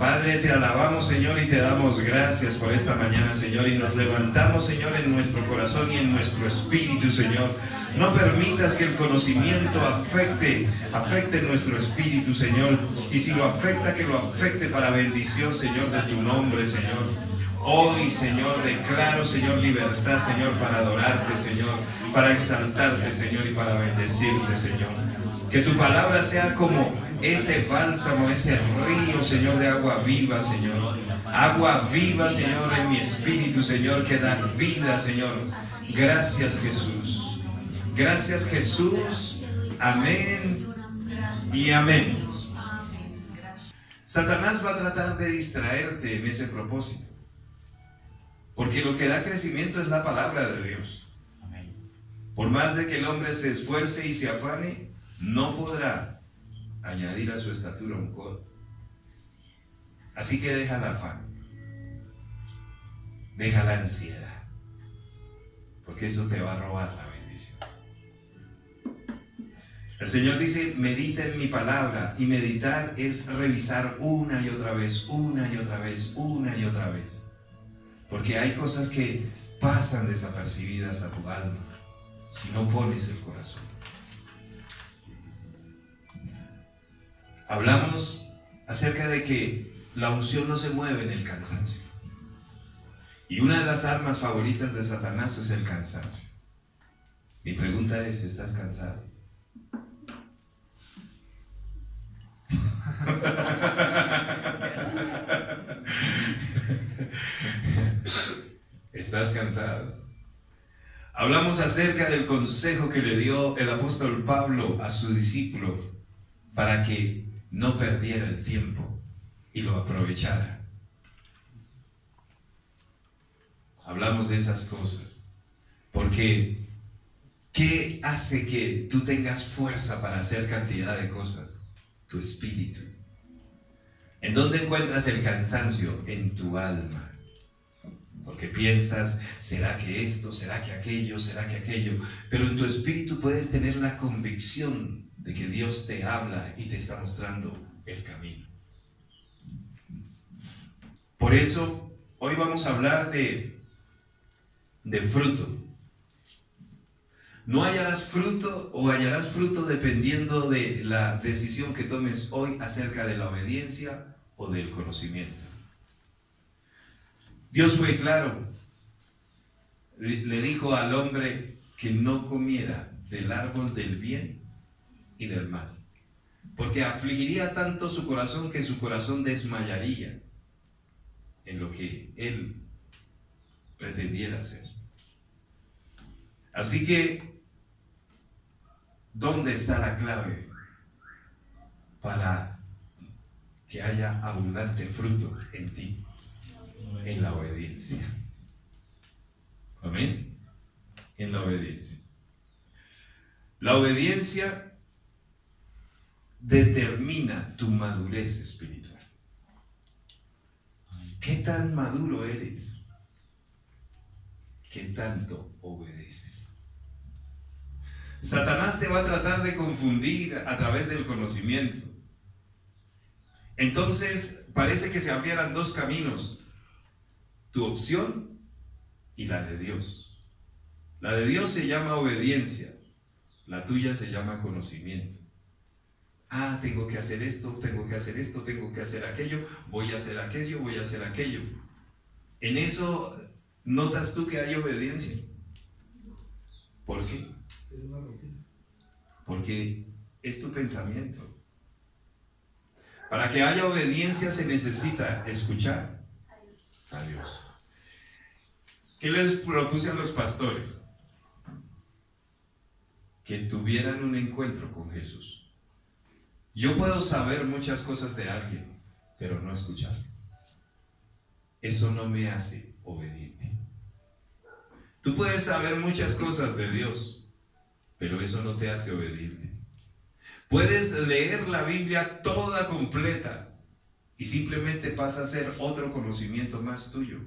Padre, te alabamos, Señor, y te damos gracias por esta mañana, Señor, y nos levantamos, Señor, en nuestro corazón y en nuestro espíritu, Señor. No permitas que el conocimiento afecte nuestro espíritu, Señor, y si lo afecta, que lo afecte para bendición, Señor, de tu nombre, Señor. Hoy, Señor, declaro, Señor, libertad, Señor, para adorarte, Señor, para exaltarte, Señor, y para bendecirte, Señor. Que tu palabra sea como ese bálsamo, ese río, Señor, de agua viva, Señor. Agua viva, Señor, en mi espíritu, Señor, que da vida, Señor. Gracias, Jesús. Gracias, Jesús. Amén y amén. Satanás va a tratar de distraerte en ese propósito. Porque lo que da crecimiento es la palabra de Dios. Por más de que el hombre se esfuerce y se afane, no podrá añadir a su estatura un codo. Así que deja el afán, deja la ansiedad, porque eso te va a robar la bendición. El Señor dice, medita en mi palabra, y meditar es revisar una y otra vez, una y otra vez, una y otra vez. Porque hay cosas que pasan desapercibidas a tu alma si no pones el corazón. Hablamos acerca de que la unción no se mueve en el cansancio. Y una de las armas favoritas de Satanás es el cansancio. Mi pregunta es, ¿estás cansado? ¿Estás cansado? Hablamos acerca del consejo que le dio el apóstol Pablo a su discípulo para que no perdiera el tiempo y lo aprovechara. Hablamos de esas cosas porque ¿qué hace que tú tengas fuerza para hacer cantidad de cosas? Tu espíritu. ¿En dónde encuentras el cansancio? En tu alma. Porque piensas, ¿será que esto? ¿Será que aquello? ¿Será que aquello? Pero en tu espíritu puedes tener la convicción de que Dios te habla y te está mostrando el camino. Por eso, hoy vamos a hablar de fruto. No hallarás fruto o hallarás fruto dependiendo de la decisión que tomes hoy acerca de la obediencia o del conocimiento. Dios fue claro, le dijo al hombre que no comiera del árbol del bien y del mal, porque afligiría tanto su corazón que su corazón desmayaría en lo que él pretendiera hacer. Así que, ¿dónde está la clave para que haya abundante fruto en ti? En la obediencia. Amén. En la obediencia. La obediencia determina tu madurez espiritual. ¿Qué tan maduro eres? ¿Qué tanto obedeces? Satanás te va a tratar de confundir a través del conocimiento. Entonces parece que se abrieran dos caminos: tu opción y la de Dios. La de Dios se llama obediencia, la tuya se llama conocimiento. Ah, tengo que hacer esto, tengo que hacer esto, tengo que hacer aquello, voy a hacer aquello, voy a hacer aquello. ¿En eso notas tú que hay obediencia? ¿Por qué? Porque es tu pensamiento. Para que haya obediencia se necesita escuchar a Dios. ¿Qué les propuse a los pastores? Que tuvieran un encuentro con Jesús. Yo puedo saber muchas cosas de alguien, pero no escuchar. Eso no me hace obediente. Tú puedes saber muchas cosas de Dios, pero eso no te hace obediente. Puedes leer la Biblia toda completa y simplemente pasa a ser otro conocimiento más tuyo,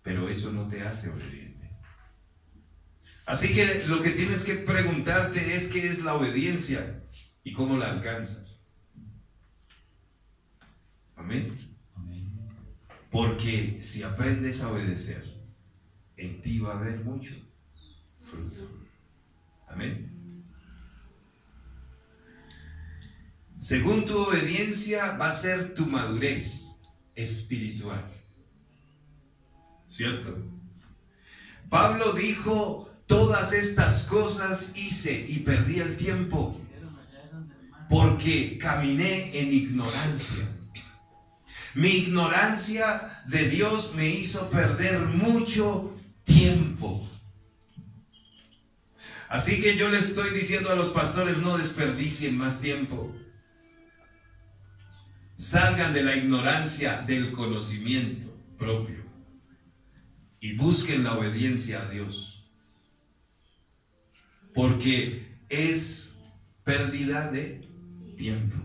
pero eso no te hace obediente. Así que lo que tienes que preguntarte es qué es la obediencia y cómo la alcanzas. Amén. Amén. Porque si aprendes a obedecer, en ti va a haber mucho fruto. Amén. Según tu obediencia va a ser tu madurez espiritual. ¿Cierto? Pablo dijo, todas estas cosas hice y perdí el tiempo porque caminé en ignorancia. Mi ignorancia de Dios me hizo perder mucho tiempo. Así que yo les estoy diciendo a los pastores, no desperdicien más tiempo. Salgan de la ignorancia del conocimiento propio y busquen la obediencia a Dios. Porque es pérdida de tiempo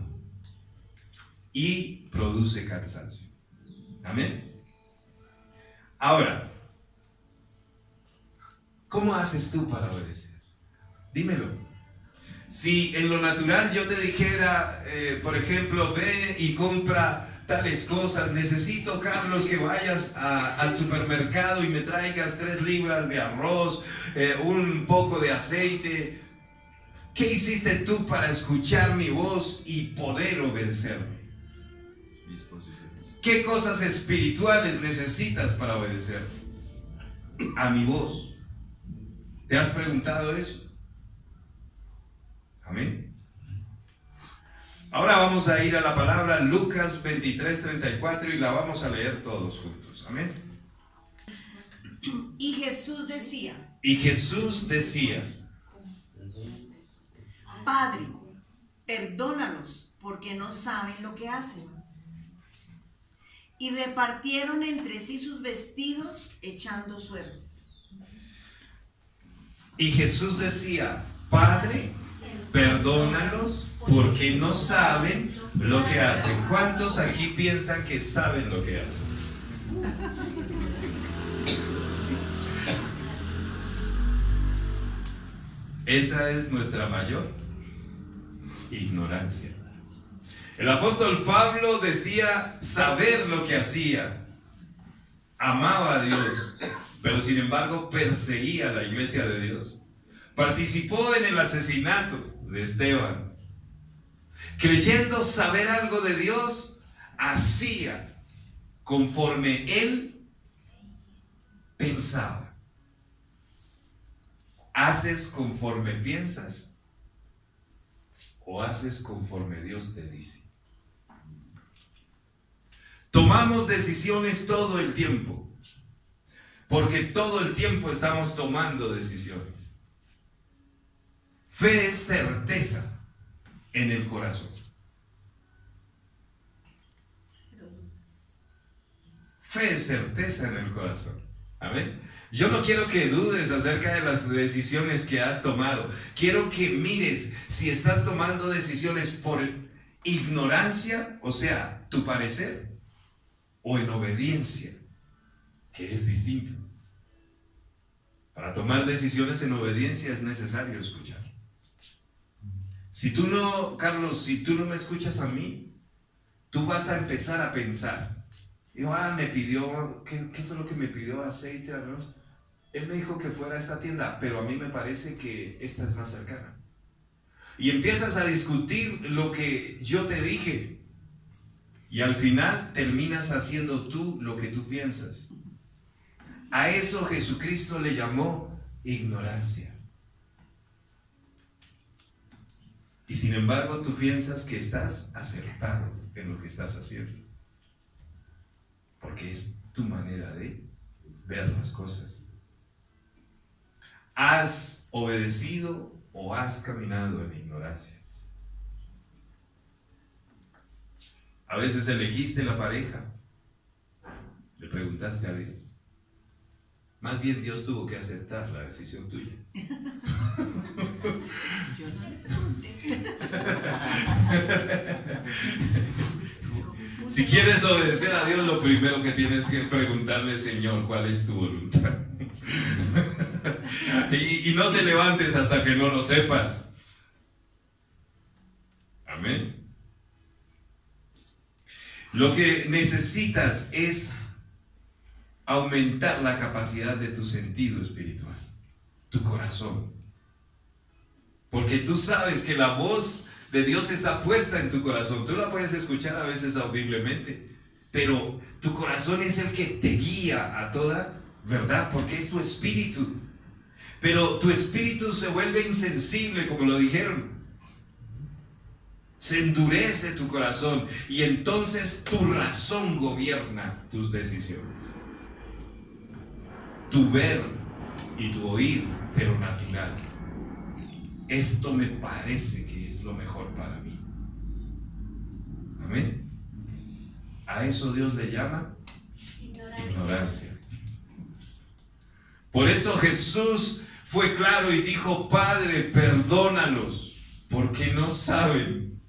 y produce cansancio. Amén. Ahora, ¿cómo haces tú para obedecer? Dímelo. Si en lo natural yo te dijera, por ejemplo, ve y compra tales cosas, necesito, Carlos, que vayas al supermercado y me traigas 3 libras de arroz, un poco de aceite. ¿Qué hiciste tú para escuchar mi voz y poder obedecerme? ¿Qué cosas espirituales necesitas para obedecer a mi voz? ¿Te has preguntado eso? Amén. Ahora vamos a ir a la palabra Lucas 23:34 y la vamos a leer todos juntos. Amén. Y Jesús decía, Padre, perdónalos porque no saben lo que hacen. Y repartieron entre sí sus vestidos echando suertes. Y Jesús decía, Padre, perdónalos porque no saben lo que hacen. ¿Cuántos aquí piensan que saben lo que hacen? Esa es nuestra mayor ignorancia. El apóstol Pablo decía saber lo que hacía, amaba a Dios, pero sin embargo perseguía a la iglesia de Dios. Participó en el asesinato de Esteban. Creyendo saber algo de Dios, hacía conforme él pensaba. ¿Haces conforme piensas o haces conforme Dios te dice? Tomamos decisiones todo el tiempo, porque todo el tiempo estamos tomando decisiones. Fe es certeza en el corazón. Fe es certeza en el corazón. Amén. Yo no quiero que dudes acerca de las decisiones que has tomado. Quiero que mires si estás tomando decisiones por ignorancia, o sea, tu parecer, o en obediencia, que es distinto. Para tomar decisiones en obediencia es necesario escuchar. Si tú no, Carlos, si tú no me escuchas a mí, tú vas a empezar a pensar. Digo, me pidió, ¿qué fue lo que me pidió? Aceite, arroz. Él me dijo que fuera a esta tienda, pero a mí me parece que esta es más cercana. Y empiezas a discutir lo que yo te dije. Y al final terminas haciendo tú lo que tú piensas. A eso Jesucristo le llamó ignorancia. Y sin embargo tú piensas que estás acertado en lo que estás haciendo. Porque es tu manera de ver las cosas. ¿Has obedecido o has caminado en ignorancia? A veces elegiste la pareja, le preguntaste a Dios. Más bien Dios tuvo que aceptar la decisión tuya. Yo no les pregunté. Si quieres obedecer a Dios, lo primero que tienes que preguntarle, Señor, ¿cuál es tu voluntad? Y no te levantes hasta que no lo sepas. Amén. Lo que necesitas es aumentar la capacidad de tu sentido espiritual, tu corazón. Porque tú sabes que la voz de Dios está puesta en tu corazón. Tú la puedes escuchar a veces audiblemente, pero tu corazón es el que te guía a toda verdad, porque es tu espíritu. Pero tu espíritu se vuelve insensible, como lo dijeron. Se endurece tu corazón y entonces tu razón gobierna tus decisiones. Tu ver y tu oír, pero natural. Esto me parece que es lo mejor para mí. Amén. A eso Dios le llama ignorancia. Por eso Jesús fue claro y dijo: Padre, perdónalos, porque no saben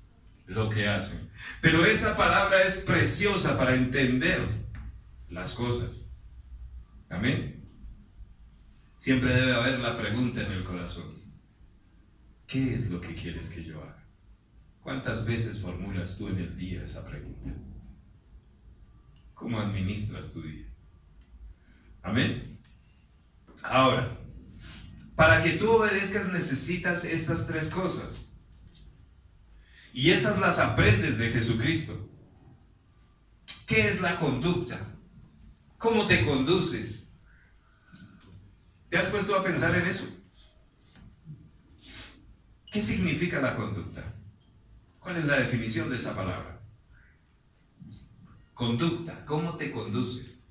lo que hacen. Pero esa palabra es preciosa para entender las cosas. Amén. Siempre debe haber la pregunta en el corazón: ¿qué es lo que quieres que yo haga? ¿Cuántas veces formulas tú en el día esa pregunta? ¿Cómo administras tu día? Amén. Ahora, para que tú obedezcas necesitas estas tres cosas. Y esas las aprendes de Jesucristo. ¿Qué es la conducta? ¿Cómo te conduces? ¿Te has puesto a pensar en eso? ¿Qué significa la conducta? ¿Cuál es la definición de esa palabra? Conducta, ¿cómo te conduces?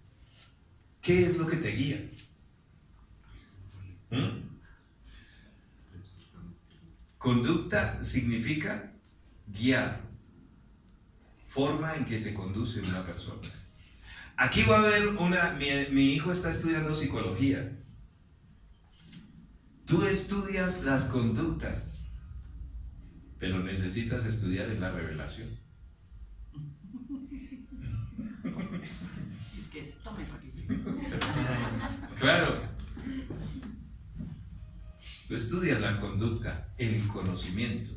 ¿Qué es lo que te guía? Conducta significa guiar, forma en que se conduce una persona. Aquí va a haber mi hijo está estudiando psicología. Tú estudias las conductas, pero necesitas estudiar en la revelación. Es que tome para aquí. Claro. Tú estudias la conducta, el conocimiento,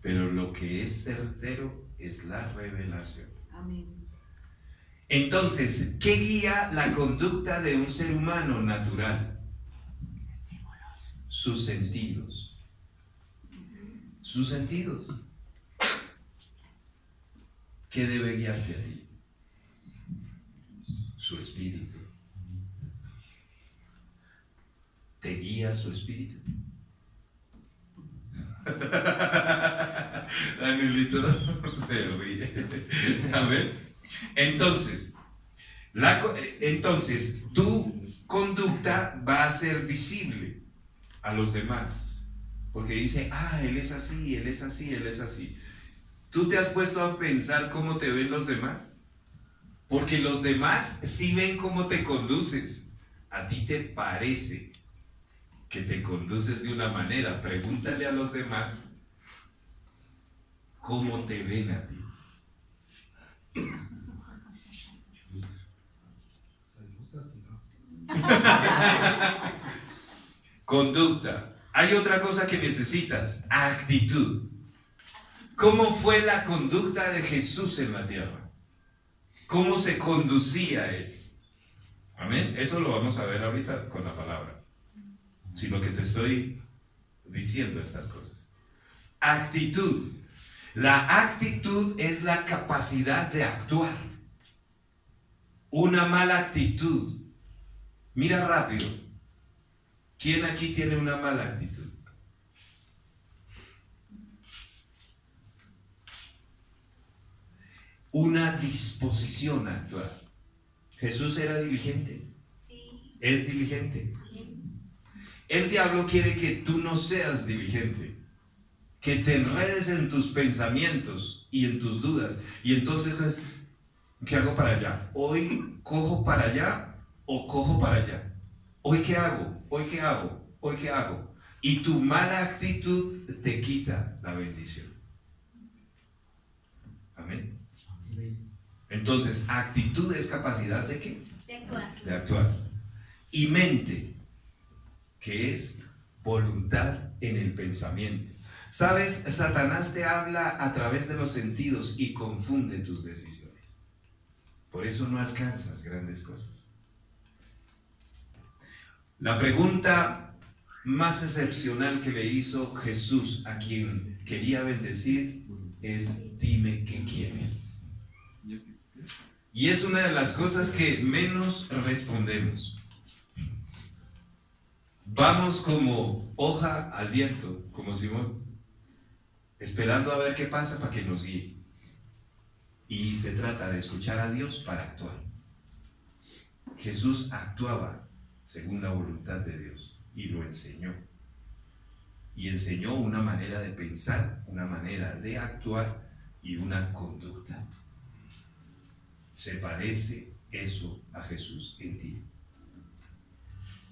pero lo que es certero es la revelación. Amén. Entonces, ¿qué guía la conducta de un ser humano natural? Sus sentidos. Sus sentidos. ¿Qué debe guiarte a ti? Su espíritu. ¿Te guía su espíritu? Danielito se ríe. A ver. Entonces, tu conducta va a ser visible a los demás, porque dice: él es así, él es así, él es así. ¿Tú te has puesto a pensar cómo te ven los demás? Porque los demás sí ven cómo te conduces. A ti te parece que te conduces de una manera. Pregúntale a los demás cómo te ven a ti. Conducta. Hay otra cosa que necesitas: actitud. ¿Cómo fue la conducta de Jesús en la tierra? ¿Cómo se conducía él? Amén. Eso lo vamos a ver ahorita con la palabra, sino que te estoy diciendo estas cosas. Actitud. La actitud es la capacidad de actuar. Una mala actitud. Mira rápido. ¿Quién aquí tiene una mala actitud? Una disposición a actuar. Jesús era diligente. Sí. Es diligente. Sí. El diablo quiere que tú no seas diligente, que te enredes en tus pensamientos y en tus dudas. Y entonces, ¿qué hago para allá? ¿Hoy cojo para allá o cojo para allá? ¿Hoy qué hago? ¿Hoy qué hago? ¿Hoy qué hago? Y tu mala actitud te quita la bendición. Amén. Entonces, actitud es capacidad ¿de qué? De actuar. De actuar. Y mente, que es voluntad en el pensamiento. Sabes, Satanás te habla a través de los sentidos y confunde tus decisiones. Por eso no alcanzas grandes cosas. La pregunta más excepcional que le hizo Jesús a quien quería bendecir es: dime qué quieres. Y es una de las cosas que menos respondemos. Vamos como hoja al viento, como Simón, esperando a ver qué pasa para que nos guíe. Y se trata de escuchar a Dios para actuar. Jesús actuaba según la voluntad de Dios y lo enseñó. Y enseñó una manera de pensar, una manera de actuar y una conducta. ¿Se parece eso a Jesús en ti?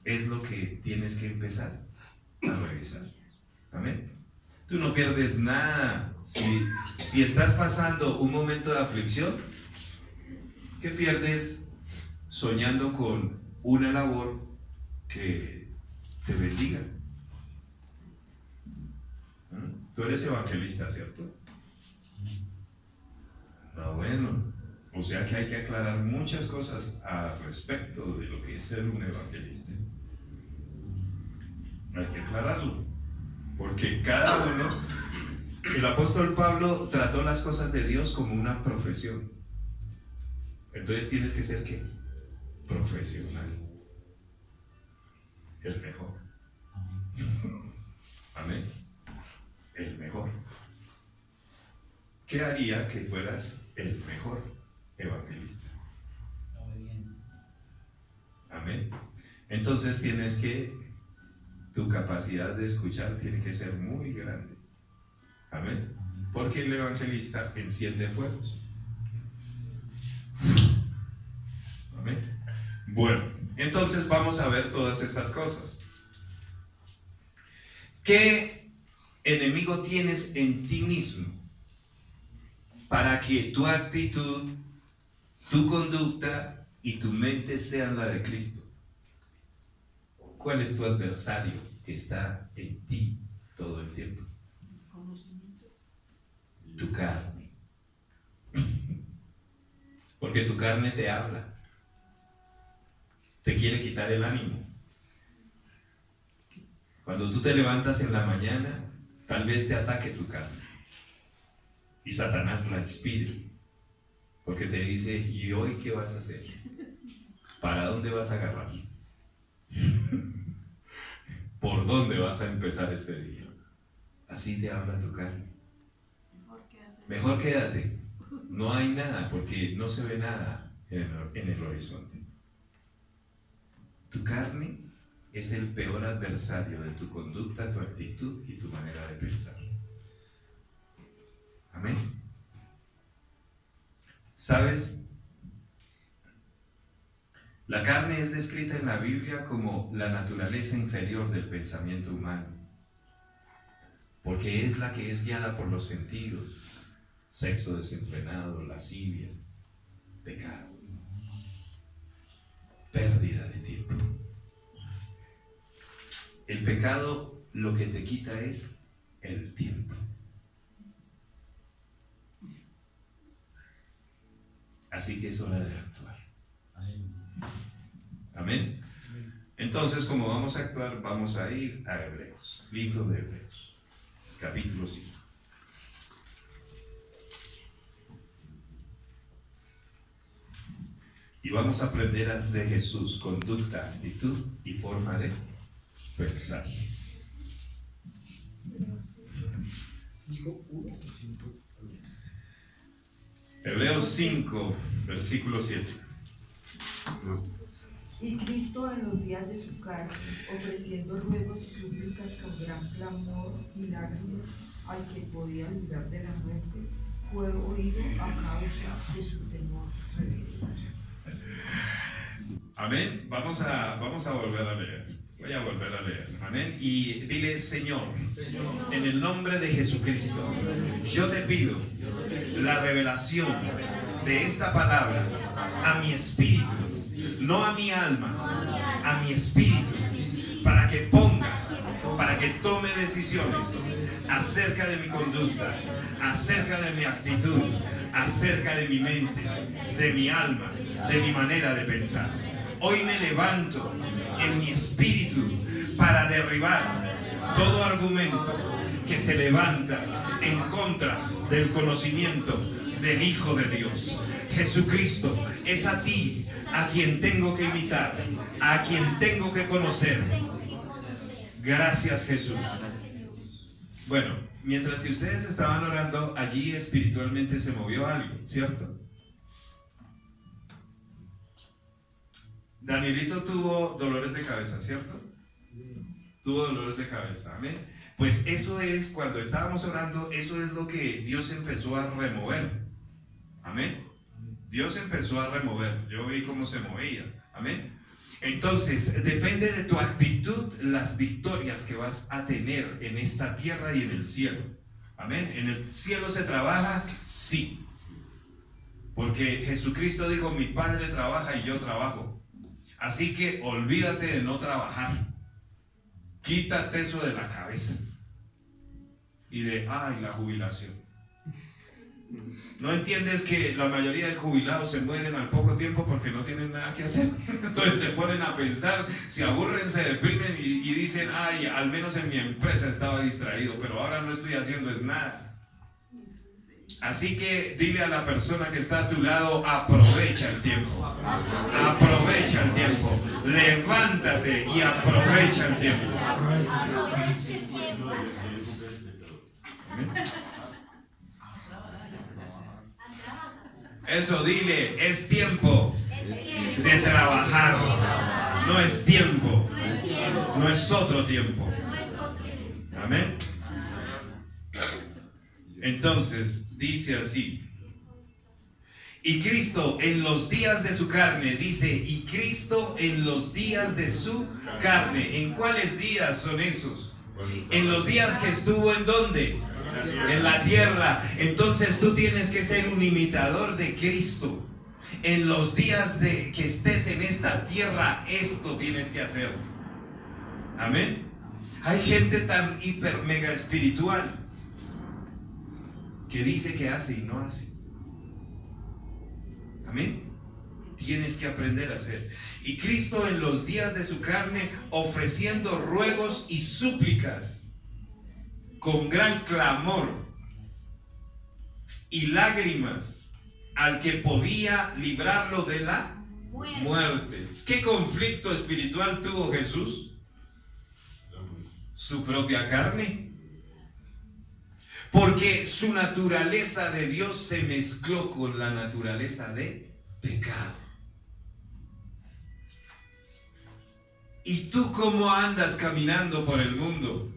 Es lo que tienes que empezar a revisar. Amén. Tú no pierdes nada. Si estás pasando un momento de aflicción, ¿qué pierdes soñando con una labor que te bendiga? Tú eres evangelista, ¿cierto? No, bueno. O sea que hay que aclarar muchas cosas al respecto de lo que es ser un evangelista. Hay que aclararlo. Porque cada uno, el apóstol Pablo trató las cosas de Dios como una profesión. Entonces tienes que ser ¿qué? Profesional. El mejor. Amén. El mejor. ¿Qué haría que fueras el mejor evangelista? Amén. Entonces tienes que, tu capacidad de escuchar tiene que ser muy grande. Amén. Porque el evangelista enciende fuegos. Amén. Bueno, entonces vamos a ver todas estas cosas. ¿Qué enemigo tienes en ti mismo para que tu actitud, tu conducta y tu mente sean la de Cristo? ¿Cuál es tu adversario que está en ti todo el tiempo? Tu carne. Porque tu carne te habla. Te quiere quitar el ánimo. Cuando tú te levantas en la mañana, tal vez te ataque tu carne. Y Satanás la inspire. Porque te dice: ¿y hoy qué vas a hacer? ¿Para dónde vas a agarrar? ¿Por dónde vas a empezar este día? Así te habla tu carne. Mejor quédate. No hay nada, porque no se ve nada en el horizonte. Tu carne es el peor adversario de tu conducta, tu actitud y tu manera de pensar. Amén. ¿Sabes? La carne es descrita en la Biblia como la naturaleza inferior del pensamiento humano, porque es la que es guiada por los sentidos: sexo desenfrenado, lascivia, pecado, pérdida de tiempo. El pecado lo que te quita es el tiempo. Así que es hora de actuar. Amén. Entonces, como vamos a actuar, vamos a ir a Hebreos, libro de Hebreos, capítulo 5. Y vamos a aprender de Jesús conducta, actitud y forma de pensar. Hebreos 5, versículo 7. Y Cristo, en los días de su carne, ofreciendo ruegos y súplicas con gran clamor y lágrimas al que podía librar de la muerte, fue oído a causa de su temor rebelde. Amén. Vamos a volver a leer. Voy a volver a leer. Amén. Y dile: Señor, en el nombre de Jesucristo, yo te pido la revelación de esta palabra a mi espíritu, no a mi alma, a mi espíritu, para que ponga para que tome decisiones acerca de mi conducta, acerca de mi actitud, acerca de mi mente, de mi alma, de mi manera de pensar. Hoy me levanto en mi espíritu para derribar todo argumento que se levanta en contra del conocimiento del Hijo de Dios. Jesucristo, es a ti a quien tengo que imitar, a quien tengo que conocer. Gracias, Jesús. Bueno, mientras que ustedes estaban orando, allí espiritualmente se movió algo, ¿cierto? Danielito tuvo dolores de cabeza, ¿cierto? Tuvo dolores de cabeza, amén. Pues eso es, cuando estábamos orando, eso es lo que Dios empezó a remover, amén. Dios empezó a remover, yo vi cómo se movía, amén. Entonces, depende de tu actitud las victorias que vas a tener en esta tierra y en el cielo, amén. En el cielo se trabaja, sí, porque Jesucristo dijo, mi Padre trabaja y yo trabajo. Así que olvídate de no trabajar. Quítate eso de la cabeza. Y de, la jubilación. ¿No entiendes que la mayoría de jubilados se mueren al poco tiempo porque no tienen nada que hacer? Entonces se ponen a pensar, se aburren, se deprimen y dicen, al menos en mi empresa estaba distraído, pero ahora no estoy haciendo es nada. Así que dile a la persona que está a tu lado, aprovecha el tiempo. Aprovecha el tiempo. Levántate y aprovecha el tiempo. Eso, dile, es tiempo de trabajar. No es tiempo. No es otro tiempo. Amén. Entonces, dice así. Y Cristo en los días de su carne, dice, y Cristo en los días de su carne. ¿En cuáles días son esos? En los días que estuvo ¿en dónde? En la tierra. Entonces tú tienes que ser un imitador de Cristo. En los días de que estés en esta tierra, esto tienes que hacer. Amén. Hay gente tan hiper mega espiritual que dice que hace y no hace. Amén. Tienes que aprender a hacer. Y Cristo en los días de su carne, ofreciendo ruegos y súplicas con gran clamor y lágrimas al que podía librarlo de la muerte. ¿Qué conflicto espiritual tuvo Jesús? Su propia carne. Porque su naturaleza de Dios se mezcló con la naturaleza de pecado. ¿Y tú cómo andas caminando por el mundo?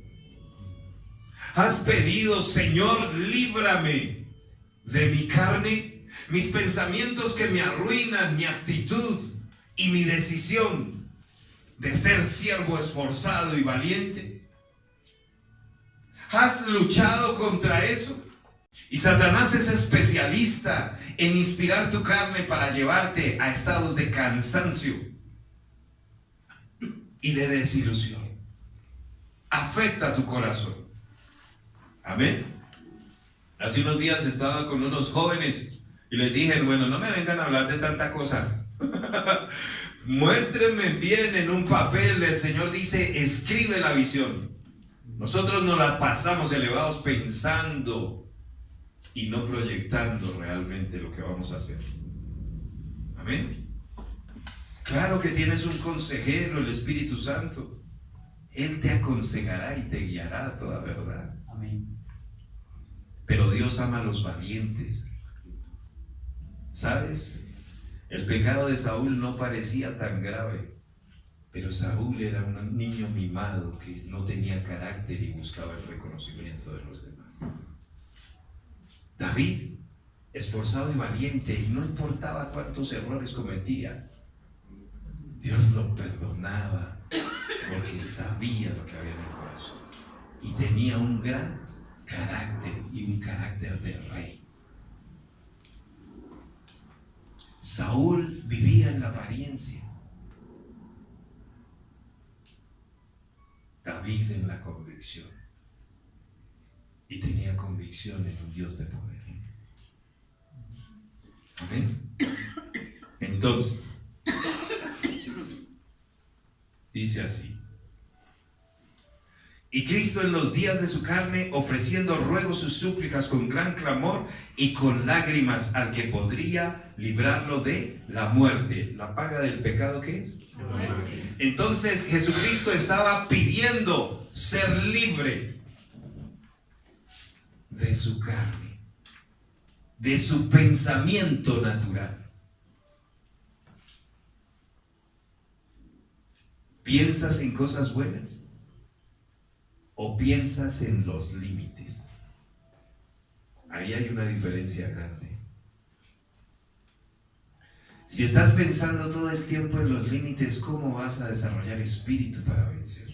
¿Has pedido, Señor, líbrame de mi carne, mis pensamientos que me arruinan, mi actitud y mi decisión de ser siervo esforzado y valiente? ¿Has luchado contra eso? Y Satanás es especialista en inspirar tu carne para llevarte a estados de cansancio y de desilusión. Afecta tu corazón. Amén. Hace unos días estaba con unos jóvenes y les dije, bueno, no me vengan a hablar de tanta cosa. Muéstrenme bien en un papel. El Señor dice, escribe la visión. Nosotros nos la pasamos elevados pensando y no proyectando realmente lo que vamos a hacer. Amén. Claro que tienes un consejero, el Espíritu Santo. Él te aconsejará y te guiará a toda verdad. Amén. Pero Dios ama a los valientes. ¿Sabes? El pecado de Saúl no parecía tan grave, pero Saúl era un niño mimado que no tenía carácter y buscaba el reconocimiento de los demás. David, esforzado y valiente, y no importaba cuántos errores cometía, Dios lo perdonaba porque sabía lo que había en el corazón y tenía un gran carácter y un carácter de rey. Saúl vivía en la apariencia, David en la convicción. convicción. Y tenía convicción en un Dios de poder. Amén. Entonces, dice así: y Cristo en los días de su carne, ofreciendo ruegos y súplicas con gran clamor y con lágrimas al que podría librarlo de la muerte. ¿La paga del pecado qué es? La muerte. Entonces Jesucristo estaba pidiendo ser libre de su carne, de su pensamiento natural. ¿Piensas en cosas buenas o piensas en los límites? Ahí hay una diferencia grande. Si estás pensando todo el tiempo en los límites, ¿cómo vas a desarrollar espíritu para vencer?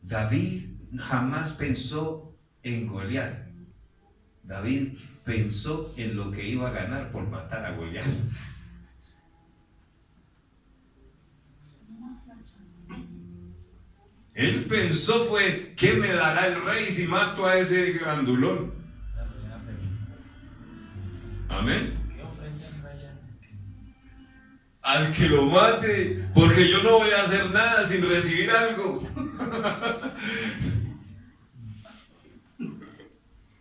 David jamás pensó en Goliat. David pensó en lo que iba a ganar por matar a Goliat. Él pensó fue, ¿qué me dará el rey si mato a ese grandulón? Amén. Al que lo mate, porque yo no voy a hacer nada sin recibir algo.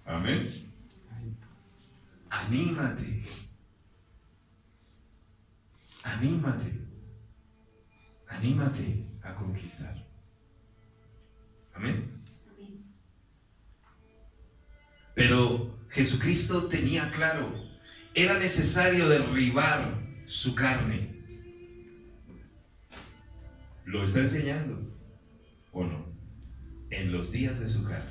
Amén. Anímate. Anímate. Anímate a conquistar. Amén. Pero Jesucristo tenía claro, era necesario derribar su carne. ¿Lo está enseñando o no? En los días de su carne.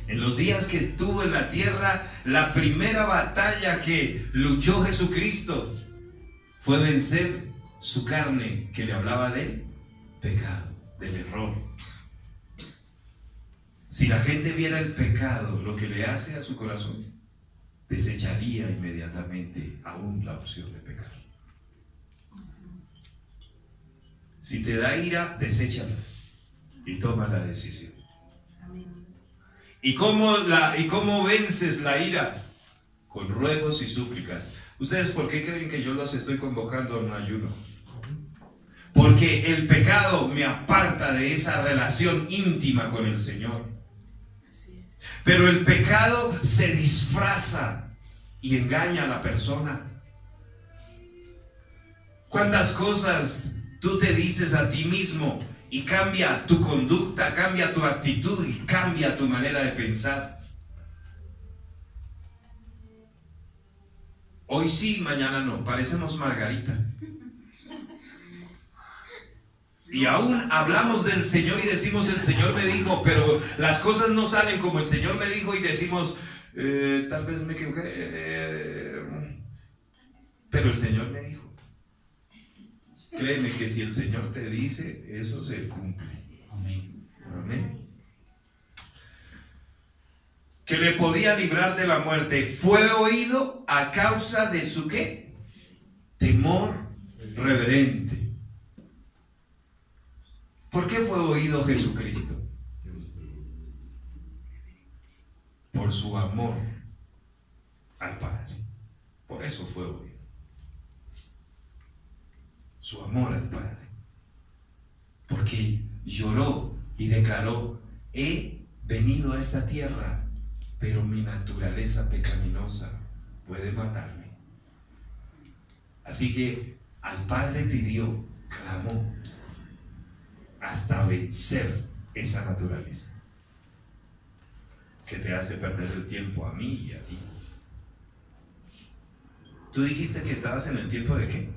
En los días que estuvo en la tierra, la primera batalla que luchó Jesucristo fue vencer su carne, que le hablaba del pecado, del error. Si la gente viera el pecado, lo que le hace a su corazón, desecharía inmediatamente aún la opción de pecar. Si te da ira, deséchala y toma la decisión. ¿Y cómo vences la ira? Con ruegos y súplicas. ¿Ustedes por qué creen que yo los estoy convocando a un ayuno? Porque el pecado me aparta de esa relación íntima con el Señor. Pero el pecado se disfraza y engaña a la persona. ¿Cuántas cosas tú te dices a ti mismo y cambia tu conducta, cambia tu actitud y cambia tu manera de pensar? Hoy sí, mañana no. Parecemos Margarita. Y aún hablamos del Señor y decimos, el Señor me dijo, pero las cosas no salen como el Señor me dijo y decimos, tal vez me equivoqué, pero el Señor me dijo. Créeme que si el Señor te dice, eso se cumple. Amén. Amén. Que le podía librar de la muerte, fue oído a causa de su ¿qué? Temor reverente. ¿Por qué fue oído Jesucristo? Por su amor al Padre. Por eso fue oído. Su amor al Padre. Porque lloró y declaró, he venido a esta tierra, pero mi naturaleza pecaminosa puede matarme. Así que al Padre pidió, clamó, hasta vencer esa naturaleza que te hace perder el tiempo a mí y a ti. Tú dijiste que estabas en el tiempo de ¿qué?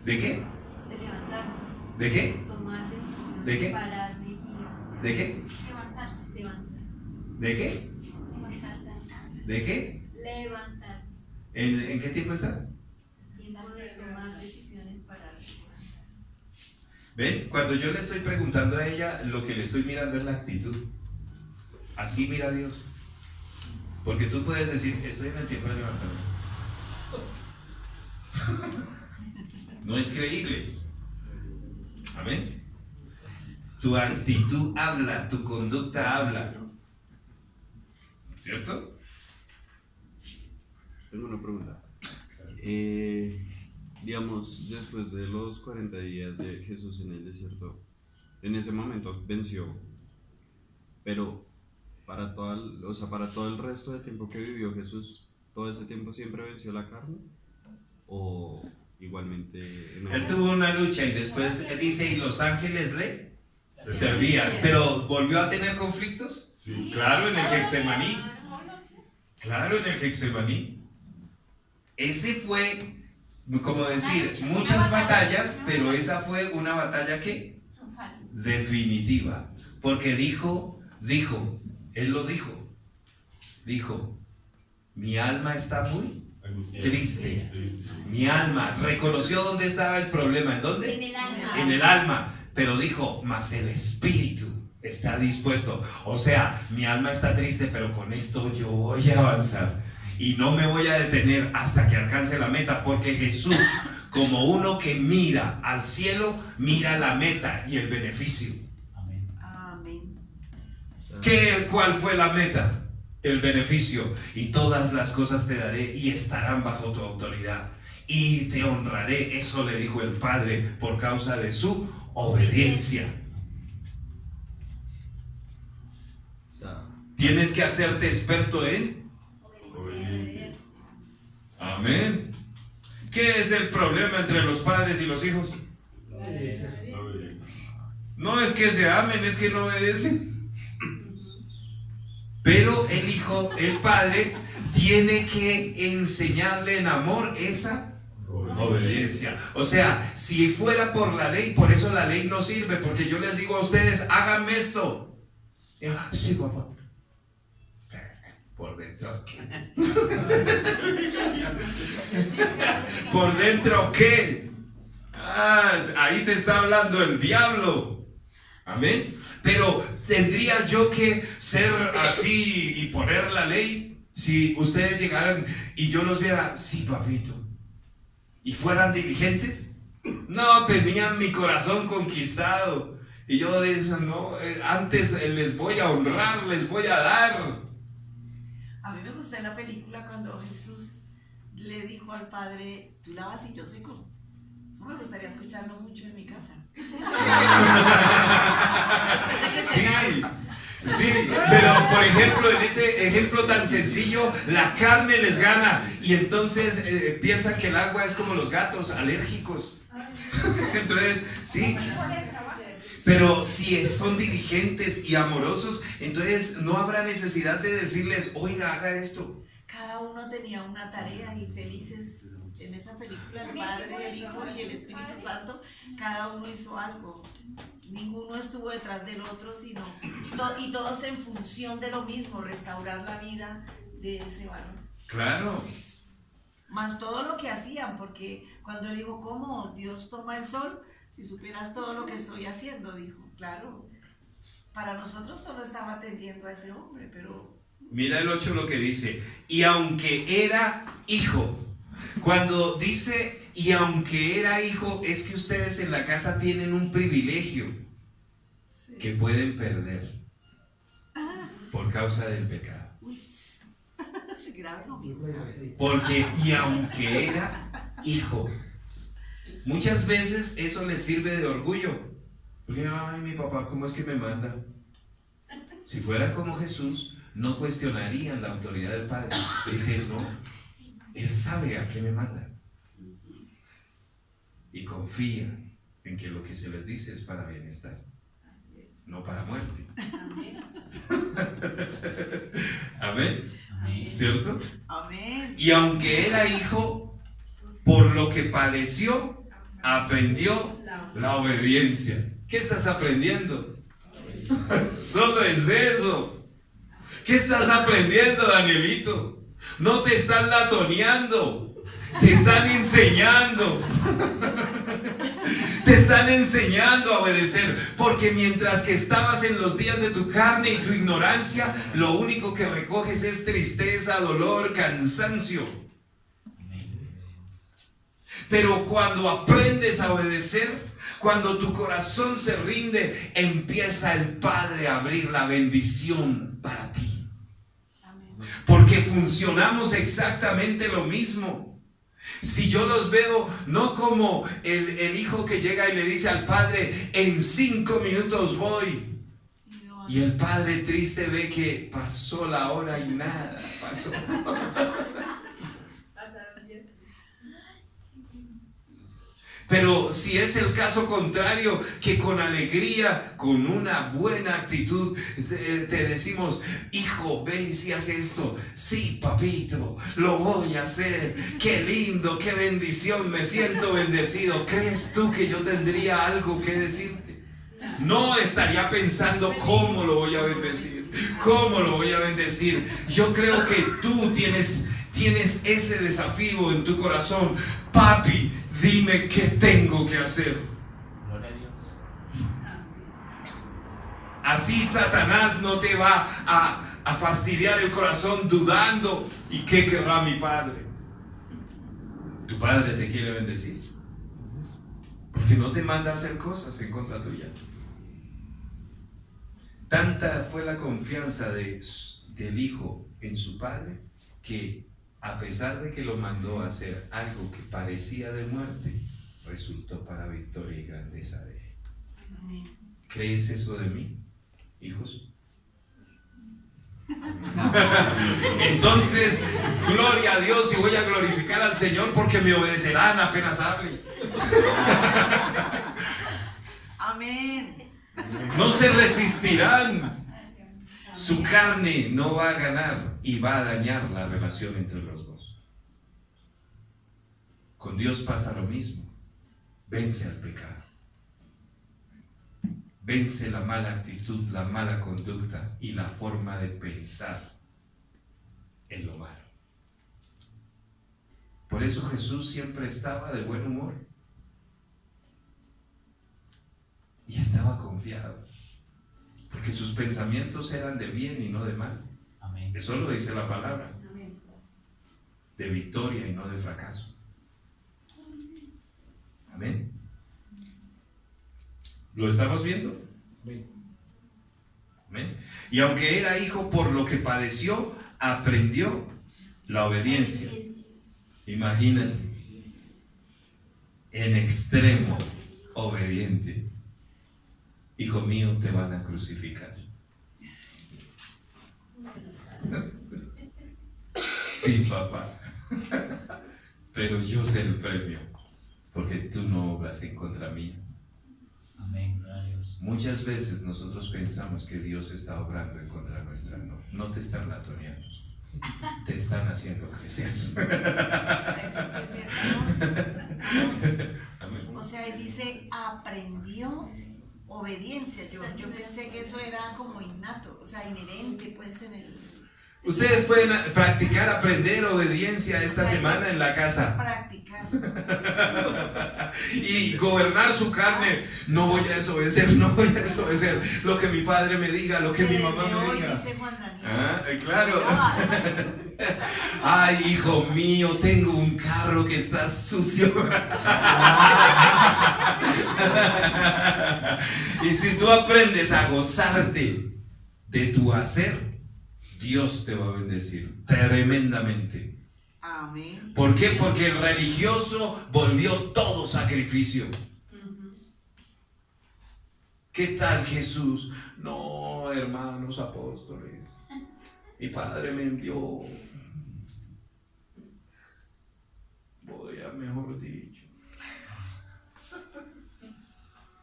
¿De qué? De levantar. ¿De qué? Tomar decisiones. ¿De qué? Parar de ir. ¿De qué? Levantarse. Levantar. ¿De qué? Levantarse. ¿De qué? Levantar. ¿En qué tiempo está? Tiempo de tomar decisiones para levantar. ¿Ven? Cuando yo le estoy preguntando a ella, lo que le estoy mirando es la actitud. Así mira a Dios. Porque tú puedes decir, estoy en el tiempo de levantarme. No es creíble. Amén. Tu actitud habla, tu conducta habla. ¿Cierto? Tengo una pregunta. Digamos, después de los 40 días de Jesús en el desierto, en ese momento venció, pero para para todo el resto del tiempo que vivió Jesús, ¿todo ese tiempo siempre venció la carne? ¿O igualmente? Él tuvo una lucha y después dice, y los ángeles le servían, pero ¿volvió a tener conflictos? Sí. Claro, en el Getsemaní. Claro, en el Getsemaní. Ese fue, como decir, muchas batallas, pero esa fue una batalla que definitiva, porque dijo, él lo dijo, mi alma está muy triste, mi alma, reconoció dónde estaba el problema, ¿en dónde? En el alma. En el alma, pero dijo, mas el espíritu está dispuesto, o sea, mi alma está triste, pero con esto yo voy a avanzar y no me voy a detener hasta que alcance la meta, porque Jesús, como uno que mira al cielo, mira la meta y el beneficio. Amén. ¿Cuál fue la meta? El beneficio. Y todas las cosas te daré y estarán bajo tu autoridad y te honraré. Eso le dijo el Padre por causa de su obediencia. O sea, Tienes que hacerte experto en Obedecer. amén. ¿Qué es el problema entre los padres y los hijos? No es que se amen, es que no obedecen. Pero el hijo, el padre, tiene que enseñarle en amor esa obediencia. O sea, si fuera por la ley, por eso la ley no sirve, porque yo les digo a ustedes, háganme esto. Y, sí, papá. Por dentro, ¿qué? ¿Por dentro qué? Ahí te está hablando el diablo. Amén. Pero tendría yo que ser así y poner la ley. Si ustedes llegaran y yo los viera, sí, papito, y fueran diligentes, no, tenían mi corazón conquistado. Y yo decía, no, antes les voy a honrar, les voy a dar. A mí me gustó en la película cuando Jesús le dijo al Padre, tú lavas y yo seco. Eso me gustaría escucharlo mucho en mi casa. Sí, sí, pero por ejemplo, en ese ejemplo tan sencillo, la carne les gana y entonces piensan que el agua es como los gatos, alérgicos. Entonces, sí. Pero si son diligentes y amorosos, entonces no habrá necesidad de decirles, oiga, haga esto. Cada uno tenía una tarea y felices en esa película, el Padre, el Hijo y el Espíritu Santo, cada uno hizo algo. Ninguno estuvo detrás del otro, sino y todos en función de lo mismo, restaurar la vida de ese varón. Claro. Más todo lo que hacían, porque cuando él dijo, ¿cómo Dios toma el sol? Si supieras todo lo que estoy haciendo, dijo, claro, para nosotros solo estaba atendiendo a ese hombre, pero... Mira el 8 lo que dice, y aunque era hijo, cuando dice, y aunque era hijo, es que ustedes en la casa tienen un privilegio Sí. que pueden perder por causa del pecado. Uy, grave lo mismo. Porque, y aunque era hijo, muchas veces eso les sirve de orgullo. Porque, ay, mi papá, ¿cómo es que me manda? Si fuera como Jesús, no cuestionarían la autoridad del Padre. Dicen, no, Él sabe a qué me manda. Y confía en que lo que se les dice es para bienestar, no para muerte. Amén. ¿Cierto? Amén. Y aunque era hijo, por lo que padeció, aprendió la obediencia. ¿Qué estás aprendiendo? Solo es eso. ¿Qué estás aprendiendo, Danielito? No te están latoneando, te están enseñando. Te están enseñando a obedecer, porque mientras que estabas en los días de tu carne y tu ignorancia, lo único que recoges es tristeza, dolor, cansancio. Pero cuando aprendes a obedecer, cuando tu corazón se rinde, empieza el Padre a abrir la bendición para ti. Porque funcionamos exactamente lo mismo. Si yo los veo no como el hijo que llega y le dice al padre, en 5 minutos voy. Y el padre triste ve que pasó la hora y nada pasó. Pero si es el caso contrario, que con alegría, con una buena actitud, te decimos, hijo, ve y si hace esto. Sí, papito, lo voy a hacer. Qué lindo, qué bendición, me siento bendecido. ¿Crees tú que yo tendría algo que decirte? No estaría pensando cómo lo voy a bendecir, cómo lo voy a bendecir. Yo creo que tú tienes ese desafío en tu corazón. Papi, dime qué tengo que hacer. Gloria a Dios. Así Satanás no te va a fastidiar el corazón dudando. ¿Y qué querrá mi padre? Tu padre te quiere bendecir, porque no te manda a hacer cosas en contra tuya. Tanta fue la confianza del hijo en su padre, que a pesar de que lo mandó a hacer algo que parecía de muerte, resultó para victoria y grandeza de él. ¿Crees eso de mí, hijos? Entonces, gloria a Dios, y voy a glorificar al Señor porque me obedecerán apenas hable. Amén. No se resistirán. Su carne no va a ganar y va a dañar la relación entre los dos. Con Dios pasa lo mismo. Vence al pecado. Vence la mala actitud, la mala conducta y la forma de pensar en lo malo. Por eso Jesús siempre estaba de buen humor y estaba confiado, porque sus pensamientos eran de bien y no de mal. Amén. Eso lo dice la palabra. De victoria y no de fracaso. Amén. ¿Lo estamos viendo? Amén. Y aunque era hijo, por lo que padeció, aprendió la obediencia. Imagínate, en extremo obediente. Hijo mío, te van a crucificar. Sí, papá. Pero yo sé el premio, porque tú no obras en contra mía. Amén, gloria a Dios. Muchas veces nosotros pensamos que Dios está obrando en contra nuestra. No, no te están latoneando, te están haciendo crecer. Amén. O sea, dice, aprendió obediencia. Yo pensé que eso era como innato, o sea, inherente pues en el... Ustedes pueden practicar, aprender obediencia esta semana en la casa. Practicar. Y gobernar su carne. No voy a desobedecer, no voy a desobedecer lo que mi padre me diga, lo que mi mamá me Hoy, diga. dice Juan Daniel. Ah, claro. Ay, hijo mío, tengo un carro que está sucio. Y si tú aprendes a gozarte de tu hacer, Dios te va a bendecir tremendamente. Amén. ¿Por qué? Porque el religioso volvió todo sacrificio. ¿Qué tal Jesús? No, hermanos apóstoles, mi padre me envió. Voy a, mejor dicho,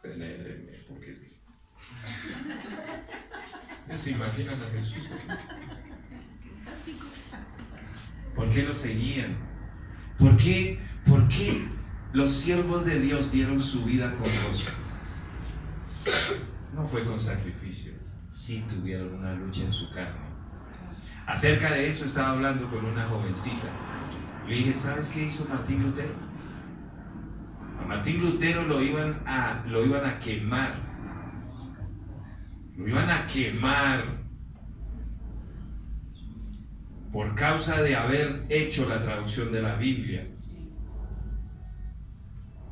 venérenme, porque sí. ¿Ustedes se imaginan a Jesús así? ¿Por qué lo seguían? ¿Por qué los siervos de Dios dieron su vida con gozo? No fue con sacrificio, sí tuvieron una lucha en su carne. Acerca de eso estaba hablando con una jovencita. Le dije, ¿sabes qué hizo Martín Lutero? A Martín Lutero lo iban a quemar. Lo iban a quemar por causa de haber hecho la traducción de la Biblia.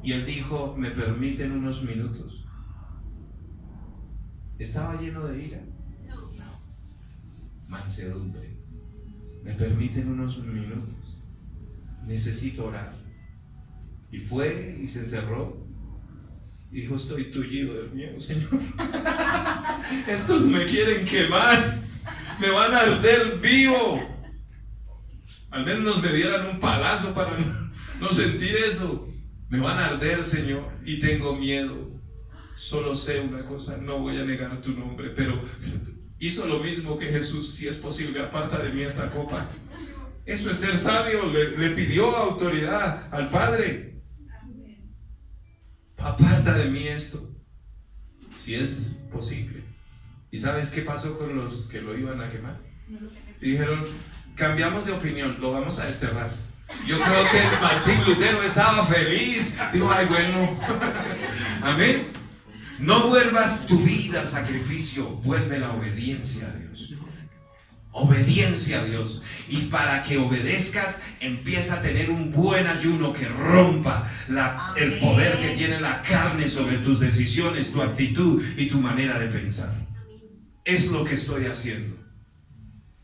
Y él dijo, ¿me permiten unos minutos? Estaba lleno de ira. Mansedumbre. ¿Me permiten unos minutos? Necesito orar. Y fue y se encerró. Y dijo, estoy tullido del miedo, Señor. Estos me quieren quemar. Me van a arder vivo. Al menos me dieran un palazo para no sentir eso. Me van a arder, Señor, y tengo miedo. Solo sé una cosa, no voy a negar tu nombre, pero hizo lo mismo que Jesús. Si es posible, aparta de mí esta copa. Eso es ser sabio. Le pidió autoridad al Padre. Aparta de mí esto, si es posible. ¿Y sabes qué pasó con los que lo iban a quemar? Dijeron, cambiamos de opinión, lo vamos a desterrar. Yo creo que Martín Lutero estaba feliz. Dijo, ay, bueno. Amén. No vuelvas tu vida a sacrificio, vuelve la obediencia a Dios. Obediencia a Dios. Y para que obedezcas, empieza a tener un buen ayuno que rompa el poder que tiene la carne sobre tus decisiones, tu actitud y tu manera de pensar. Es lo que estoy haciendo.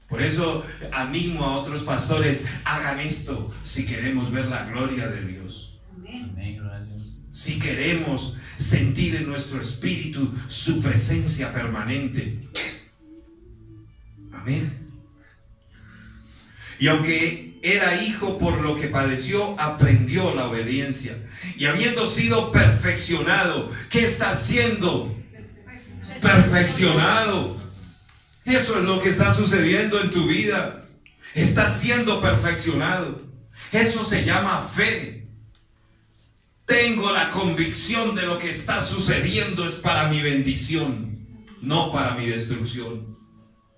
Por eso animo a otros pastores, hagan esto si queremos ver la gloria de Dios. Amén, gloria a Dios. Si queremos sentir en nuestro espíritu su presencia permanente. Amén. Y aunque era hijo, por lo que padeció, aprendió la obediencia. Y habiendo sido perfeccionado, ¿qué está haciendo? Perfeccionado. Eso es lo que está sucediendo en tu vida. Estás siendo perfeccionado. Eso se llama fe. Tengo la convicción de lo que está sucediendo es para mi bendición, no para mi destrucción.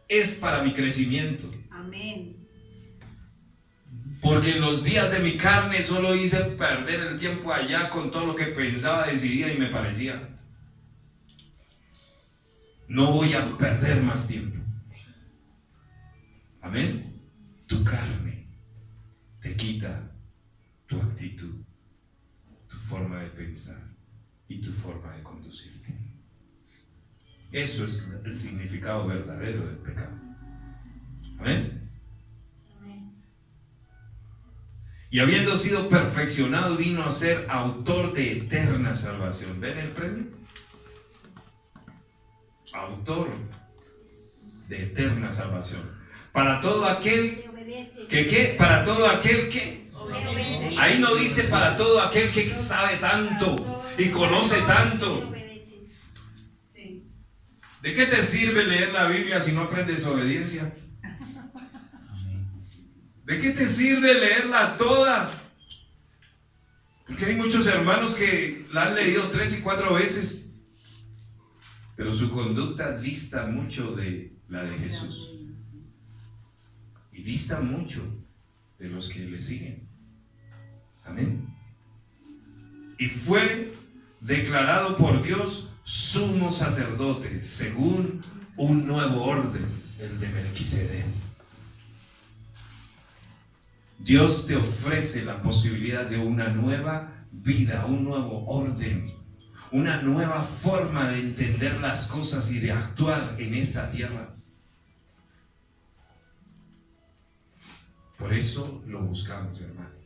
Es para mi crecimiento. Amén. Porque en los días de mi carne solo hice perder el tiempo allá con todo lo que pensaba, decidía y me parecía. No voy a perder más tiempo. Amén. Tu carne te quita tu actitud, tu forma de pensar y tu forma de conducirte. Eso es el significado verdadero del pecado. Amén. Y habiendo sido perfeccionado, vino a ser autor de eterna salvación. ¿Ven el premio? Autor de eterna salvación. Para todo aquel que, ¿qué? Para todo aquel que. Ahí no dice para todo aquel que sabe tanto y conoce tanto. ¿De qué te sirve leer la Biblia si no aprendes obediencia? ¿De qué te sirve leerla toda? Porque hay muchos hermanos que la han leído 3 y 4 veces, pero su conducta dista mucho de la de Jesús. Y dista mucho de los que le siguen. Amén. Y fue declarado por Dios sumo sacerdote según un nuevo orden, el de Melquisedec. Dios te ofrece la posibilidad de una nueva vida, un nuevo orden, una nueva forma de entender las cosas y de actuar en esta tierra. Por eso lo buscamos, hermano.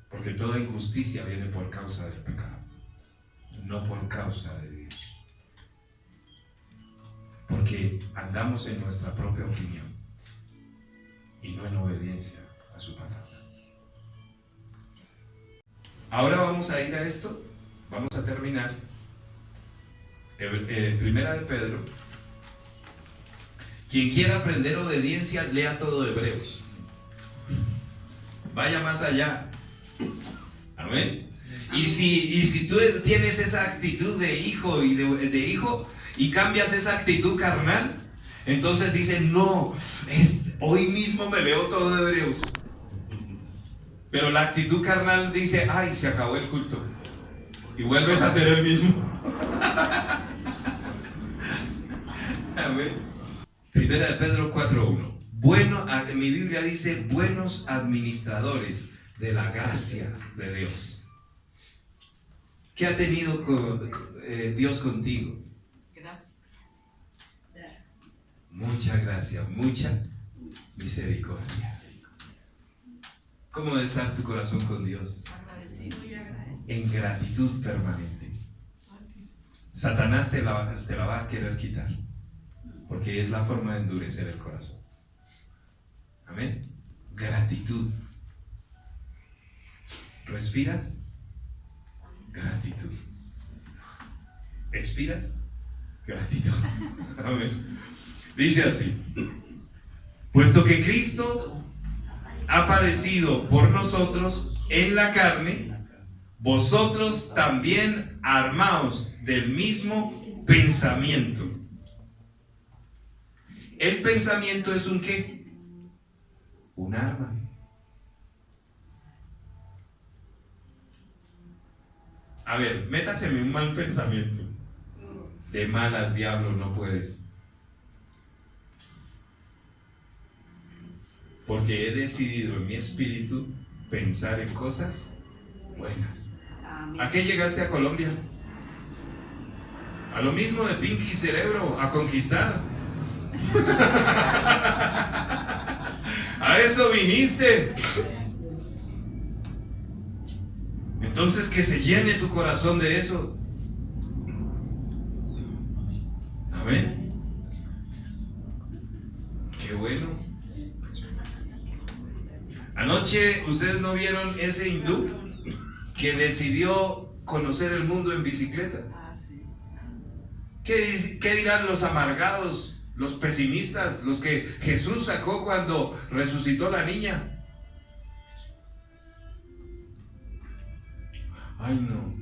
Porque toda injusticia viene por causa del pecado, no por causa de Dios. Porque andamos en nuestra propia opinión y no en obediencia a su palabra. Ahora vamos a ir a esto, vamos a terminar. Primera de Pedro. Quien quiera aprender obediencia, lea todo de Hebreos. Vaya más allá. Amén. Y si tú tienes esa actitud de hijo y de hijo y cambias esa actitud carnal, entonces dice, no, hoy mismo me leo todo de Hebreos. Pero la actitud carnal dice, ay, se acabó el culto. Y vuelves a ser el mismo. Amén. Primera de Pedro 4:1. Bueno, en mi Biblia dice, buenos administradores de la gracia de Dios. ¿Qué ha tenido Dios contigo? Gracias. Mucha gracia, mucha misericordia. ¿Cómo debe estar tu corazón con Dios? Agradecido y agradecido. En gratitud permanente. Satanás te la va a querer quitar, porque es la forma de endurecer el corazón. Amén. Gratitud. ¿Respiras? Gratitud. ¿Expiras? Gratitud. Amén. Dice así: puesto que Cristo ha padecido por nosotros en la carne, vosotros también armaos del mismo pensamiento. El pensamiento es un ¿qué? Un arma. A ver, métaseme un mal pensamiento. De malas, diablo, no puedes. Porque he decidido en mi espíritu pensar en cosas buenas. ¿A qué llegaste a Colombia? A lo mismo de Pinky Cerebro, a conquistar. A eso viniste. Entonces que se llene tu corazón de eso. Amén. Qué bueno. Anoche ustedes no vieron ese hindú que decidió conocer el mundo en bicicleta. ¿Qué dirán los amargados, los pesimistas, los que Jesús sacó cuando resucitó la niña? Ay, no,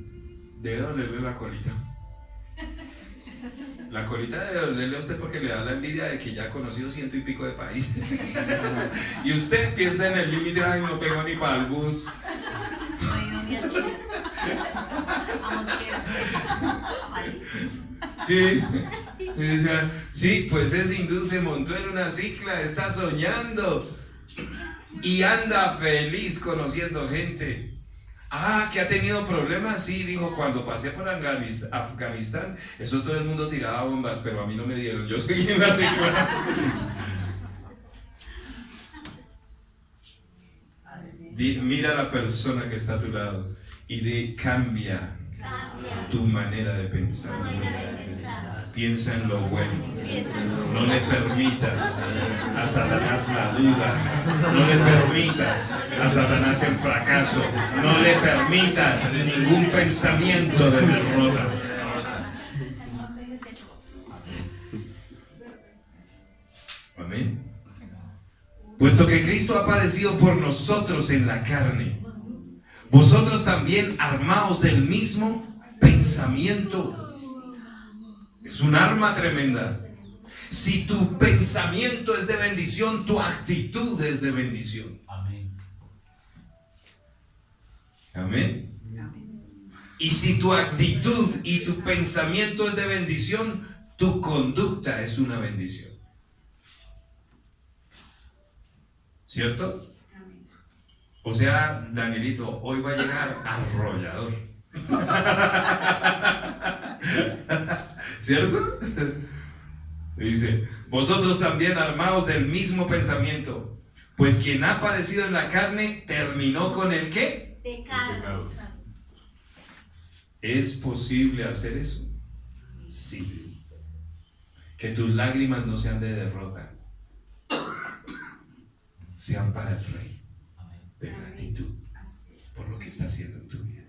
debe dolerle la colita. La colita debe dolerle a usted porque le da la envidia de que ya ha conocido 100 y pico de países. Y usted piensa en el límite: ay, no tengo ni para el bus. No he ido ni a Chile. Vamos, Sí, y decía, sí, pues ese hindú se montó en una cicla, está soñando y anda feliz conociendo gente. Ah, que ha tenido problemas, sí, dijo, cuando pasé por Afganistán, eso todo el mundo tiraba bombas, pero a mí no me dieron, yo seguí en la cicla. Mira a la persona que está a tu lado y cambia tu manera de pensar. Piensa en lo bueno. No le permitas a Satanás la duda. No le permitas a Satanás el fracaso. No le permitas ningún pensamiento de derrota. Amén. Puesto que Cristo ha padecido por nosotros en la carne, vosotros también armaos del mismo pensamiento. Es un arma tremenda. Si tu pensamiento es de bendición, tu actitud es de bendición. Amén. Amén. Y si tu actitud y tu pensamiento es de bendición, tu conducta es una bendición. ¿Cierto? O sea, Danielito, hoy va a llegar arrollador. ¿Cierto? Dice, vosotros también armaos del mismo pensamiento, pues quien ha padecido en la carne terminó con el ¿qué? Pecado. ¿Es posible hacer eso? Sí. Que tus lágrimas no sean de derrota, sean para el Rey, de gratitud por lo que está haciendo en tu vida.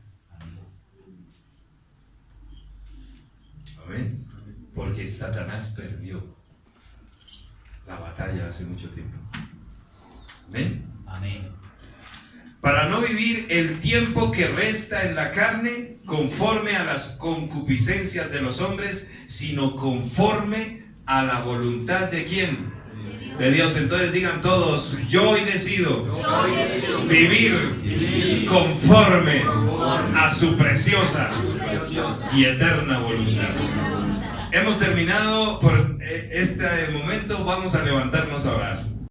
Amén. Porque Satanás perdió la batalla hace mucho tiempo. Amén. Amén. Para no vivir el tiempo que resta en la carne conforme a las concupiscencias de los hombres, sino conforme a la voluntad de ¿quién? De Dios. Entonces digan todos: yo hoy decido vivir conforme a su preciosa y eterna voluntad. Hemos terminado por este momento. Vamos a levantarnos a orar.